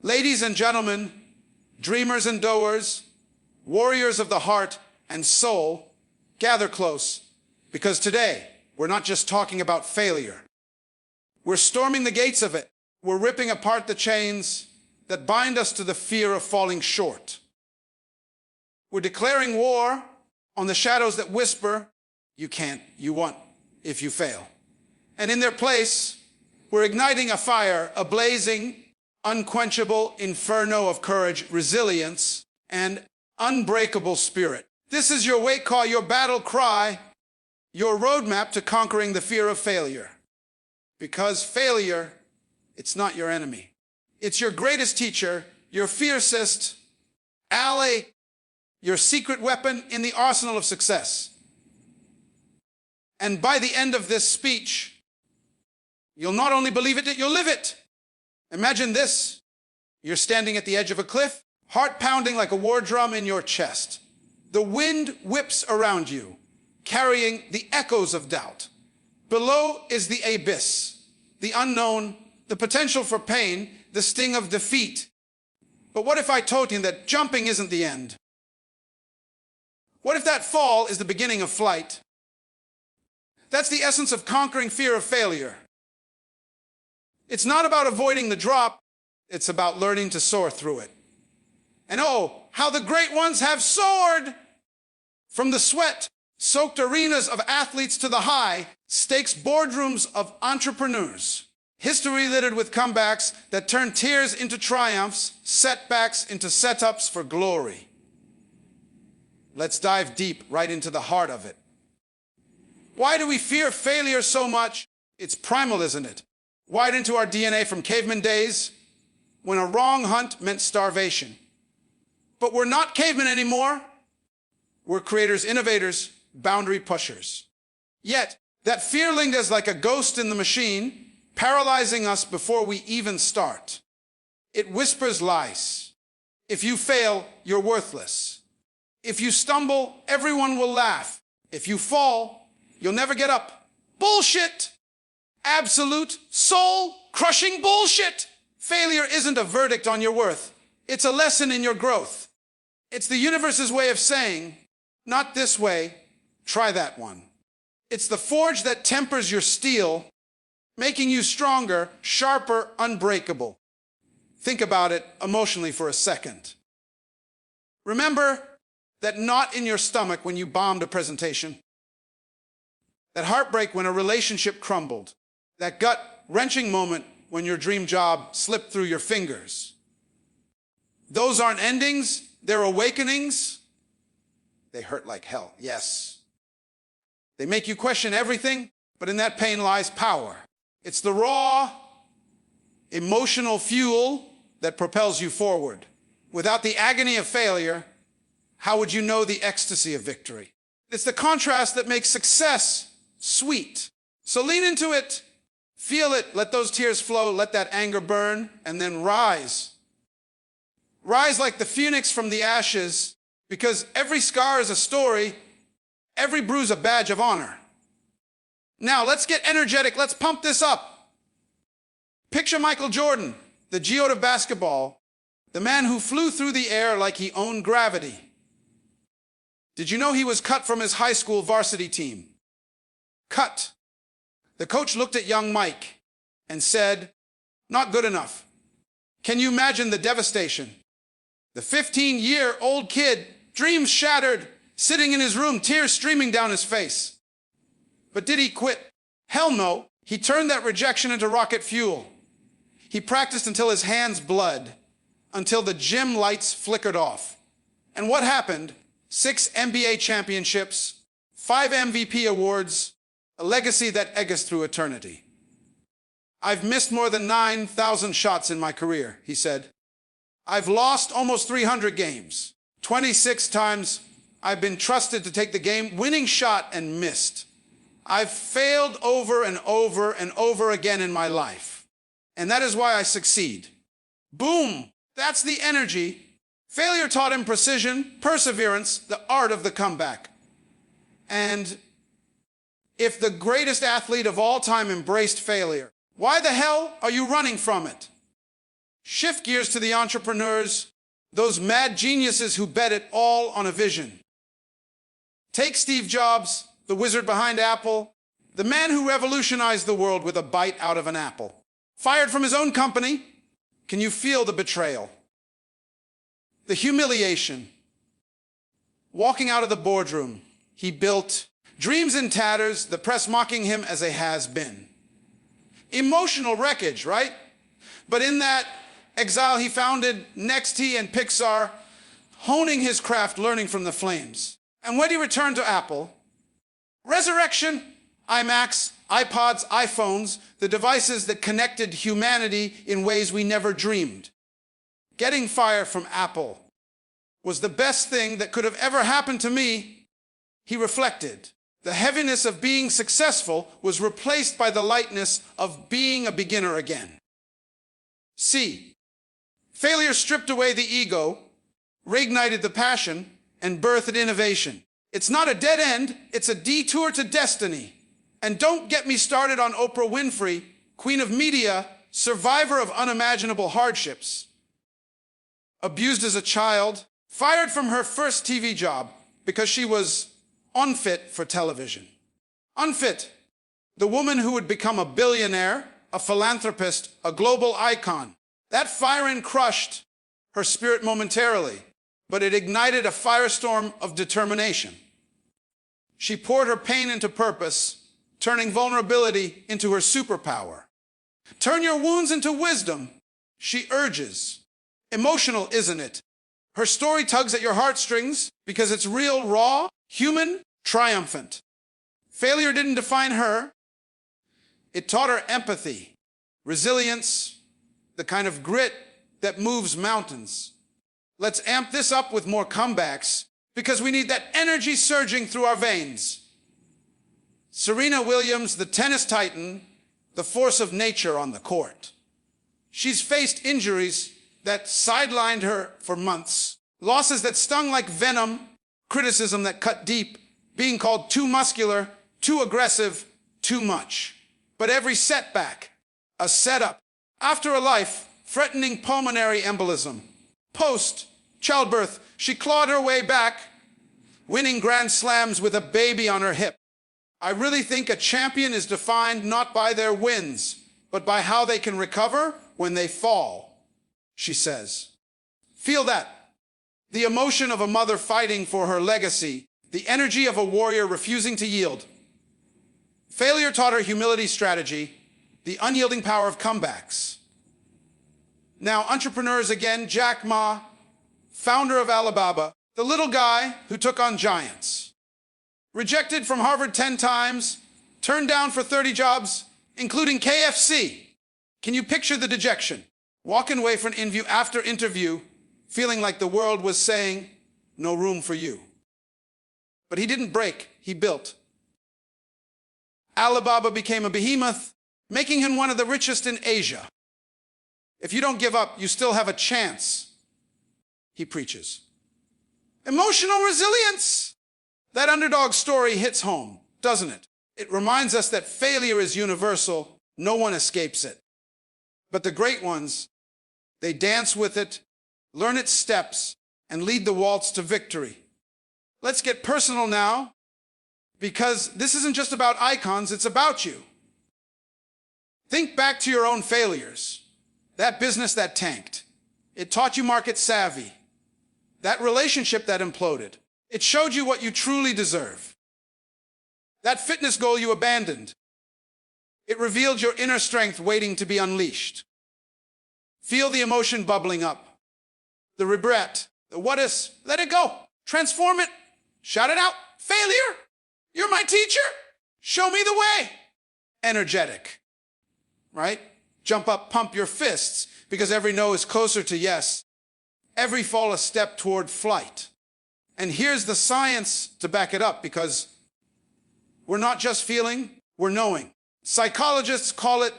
Ladies and gentlemen, dreamers and doers, warriors of the heart and soul, gather close, because today we're not just talking about failure. We're storming the gates of it. We're ripping apart the chains that bind us to the fear of falling short. We're declaring war on the shadows that whisper, you can't, you won't, if you fail. And in their place, we're igniting a fire, a blazing, unquenchable inferno of courage, resilience, and unbreakable spirit. This is your wake call, your battle cry, your roadmap to conquering the fear of failure. Because failure, it's not your enemy. It's your greatest teacher, your fiercest ally, your secret weapon in the arsenal of success. And by the end of this speech, you'll not only believe it, you'll live it. Imagine this. You're standing at the edge of a cliff, heart pounding like a war drum in your chest. The wind whips around you, carrying the echoes of doubt. Below is the abyss, the unknown, the potential for pain, the sting of defeat. But what if I told you that jumping isn't the end? What if that fall is the beginning of flight? That's the essence of conquering fear of failure. It's not about avoiding the drop, it's about learning to soar through it. And oh, how the great ones have soared! From the sweat-soaked arenas of athletes to the high-stakes boardrooms of entrepreneurs. History littered with comebacks that turn tears into triumphs, setbacks into setups for glory. Let's dive deep right into the heart of it. Why do we fear failure so much? It's primal, isn't it? Wired into our DNA from caveman days, when a wrong hunt meant starvation. But we're not cavemen anymore. We're creators, innovators, boundary pushers. Yet, that fear lingers like a ghost in the machine, paralyzing us before we even start. It whispers lies. If you fail, you're worthless. If you stumble, everyone will laugh. If you fall, you'll never get up. Bullshit! Absolute, soul-crushing bullshit! Failure isn't a verdict on your worth. It's a lesson in your growth. It's the universe's way of saying, not this way, try that one. It's the forge that tempers your steel, making you stronger, sharper, unbreakable. Think about it emotionally for a second. Remember that knot in your stomach when you bombed a presentation? That heartbreak when a relationship crumbled? That gut-wrenching moment when your dream job slipped through your fingers? Those aren't endings, they're awakenings. They hurt like hell, yes. They make you question everything, but in that pain lies power. It's the raw, emotional fuel that propels you forward. Without the agony of failure, how would you know the ecstasy of victory? It's the contrast that makes success sweet. So lean into it, feel it, let those tears flow, let that anger burn, and then rise. Rise like the phoenix from the ashes, because every scar is a story, every bruise a badge of honor. Now, let's get energetic, let's pump this up. Picture Michael Jordan, the geode of basketball, the man who flew through the air like he owned gravity. Did you know he was cut from his high school varsity team? Cut. The coach looked at young Mike and said, not good enough. Can you imagine the devastation? The 15-year-old kid, dreams shattered, sitting in his room, tears streaming down his face. But did he quit? Hell no. He turned that rejection into rocket fuel. He practiced until his hands bled, until the gym lights flickered off. And what happened? 6 NBA championships, 5 MVP awards, a legacy that echoes through eternity. I've missed more than 9,000 shots in my career, he said. I've lost almost 300 games. 26 times I've been trusted to take the game-winning shot and missed. I've failed over and over and over again in my life. And that is why I succeed. Boom! That's the energy. Failure taught him precision, perseverance, the art of the comeback. And if the greatest athlete of all time embraced failure, why the hell are you running from it? Shift gears to the entrepreneurs, those mad geniuses who bet it all on a vision. Take Steve Jobs, the wizard behind Apple, the man who revolutionized the world with a bite out of an apple. Fired from his own company, can you feel the betrayal? The humiliation. Walking out of the boardroom, he built dreams in tatters, the press mocking him as a has-been. Emotional wreckage, right? But in that exile, he founded NXT and Pixar, honing his craft, learning from the flames. And when he returned to Apple, resurrection, iMacs, iPods, iPhones, the devices that connected humanity in ways we never dreamed. Getting fired from Apple was the best thing that could have ever happened to me, he reflected. The heaviness of being successful was replaced by the lightness of being a beginner again. C. Failure stripped away the ego, reignited the passion, and birthed innovation. It's not a dead end, it's a detour to destiny. And don't get me started on Oprah Winfrey, queen of media, survivor of unimaginable hardships. Abused as a child, fired from her first TV job because she was unfit for television. Unfit, the woman who would become a billionaire, a philanthropist, a global icon. That firing crushed her spirit momentarily, but it ignited a firestorm of determination. She poured her pain into purpose, turning vulnerability into her superpower. Turn your wounds into wisdom, she urges. Emotional, isn't it? Her story tugs at your heartstrings because it's real, raw, human, triumphant. Failure didn't define her. It taught her empathy, resilience, the kind of grit that moves mountains. Let's amp this up with more comebacks because we need that energy surging through our veins. Serena Williams, the tennis titan, the force of nature on the court. She's faced injuries that sidelined her for months, losses that stung like venom, criticism that cut deep, being called too muscular, too aggressive, too much. But every setback, a setup. After a life-threatening pulmonary embolism, post-childbirth, she clawed her way back, winning Grand Slams with a baby on her hip. I really think a champion is defined not by their wins, but by how they can recover when they fall, she says. Feel that. The emotion of a mother fighting for her legacy, the energy of a warrior refusing to yield. Failure taught her humility strategy, the unyielding power of comebacks. Now, entrepreneurs again, Jack Ma, founder of Alibaba, the little guy who took on giants. Rejected from Harvard 10 times, turned down for 30 jobs, including KFC. Can you picture the dejection? Walking away from interview after interview, feeling like the world was saying, no room for you. But he didn't break, he built. Alibaba became a behemoth, making him one of the richest in Asia. If you don't give up, you still have a chance, he preaches. Emotional resilience. That underdog story hits home, doesn't it? It reminds us that failure is universal. No one escapes it. But the great ones, they dance with it, learn its steps, and lead the waltz to victory. Let's get personal now, because this isn't just about icons, it's about you. Think back to your own failures. That business that tanked. It taught you market savvy. That relationship that imploded. It showed you what you truly deserve. That fitness goal you abandoned. It revealed your inner strength waiting to be unleashed. Feel the emotion bubbling up. The regret, the what ifs, let it go. Transform it. Shout it out. Failure. You're my teacher. Show me the way. Energetic, right? Jump up, pump your fists, because every no is closer to yes. Every fall a step toward flight. And here's the science to back it up, because we're not just feeling, we're knowing. Psychologists call it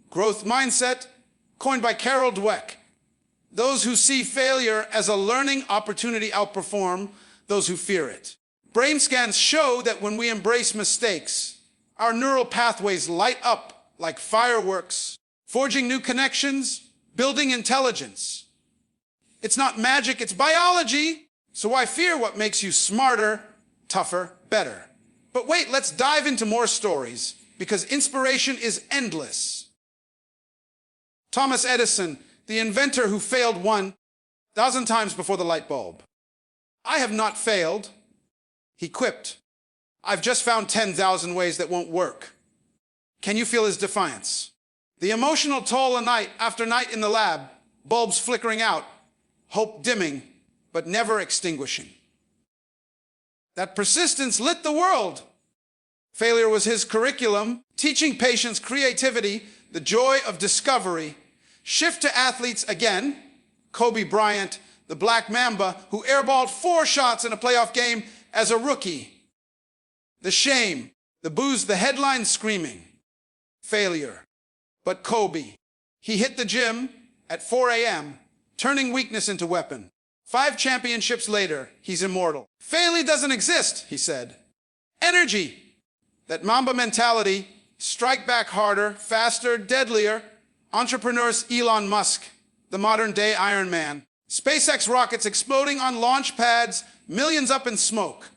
growth mindset, coined by Carol Dweck. Those who see failure as a learning opportunity outperform those who fear it. Brain scans show that when we embrace mistakes, our neural pathways light up like fireworks, forging new connections, building intelligence. It's not magic, it's biology. So why fear what makes you smarter, tougher, better? But wait, let's dive into more stories, because inspiration is endless. Thomas Edison, the inventor who failed 1,000 times before the light bulb. I have not failed, he quipped. I've just found 10,000 ways that won't work. Can you feel his defiance? The emotional toll of night after night in the lab, bulbs flickering out, hope dimming, but never extinguishing. That persistence lit the world. Failure was his curriculum, teaching patience creativity, the joy of discovery. Shift to athletes again. Kobe Bryant, the Black Mamba, who airballed 4 shots in a playoff game as a rookie. The shame, the booze, the headlines screaming. Failure. But Kobe, he hit the gym at 4 a.m., turning weakness into weapon. 5 championships later, he's immortal. Failure doesn't exist, he said. Energy. That Mamba mentality, strike back harder, faster, deadlier. Entrepreneurs Elon Musk, the modern-day Iron Man. SpaceX rockets exploding on launch pads, millions up in smoke.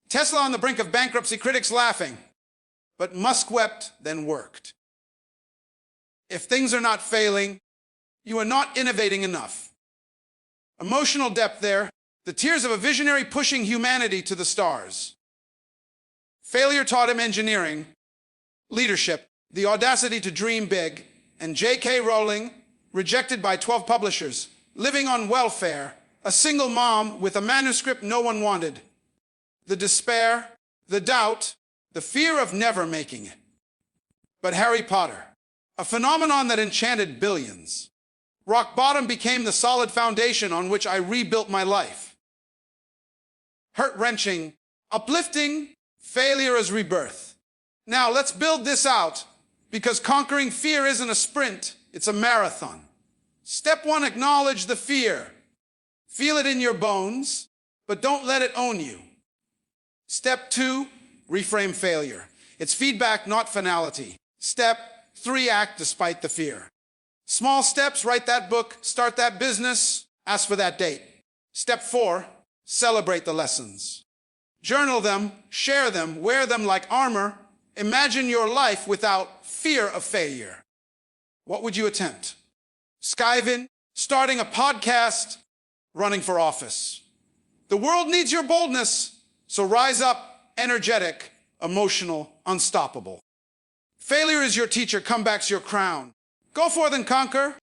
Tesla on the brink of bankruptcy, critics laughing. But Musk wept, then worked. If things are not failing, you are not innovating enough. Emotional depth there, the tears of a visionary pushing humanity to the stars. Failure taught him engineering, leadership, the audacity to dream big, and J.K. Rowling, rejected by 12 publishers, living on welfare, a single mom with a manuscript no one wanted. The despair, the doubt, the fear of never making it. But Harry Potter, a phenomenon that enchanted billions. Rock bottom became the solid foundation on which I rebuilt my life. Heart-wrenching, uplifting, failure as rebirth. Now let's build this out, because conquering fear isn't a sprint, it's a marathon. Step 1, acknowledge the fear. Feel it in your bones, but don't let it own you. Step 2, reframe failure. It's feedback, not finality. Step 3, act despite the fear. Small steps, write that book, start that business, ask for that date. Step 4, celebrate the lessons. Journal them, share them, wear them like armor. Imagine your life without fear of failure. What would you attempt? Skiving, starting a podcast, running for office. The world needs your boldness, so rise up, energetic, emotional, unstoppable. Failure is your teacher, comeback's your crown. Go forth and conquer.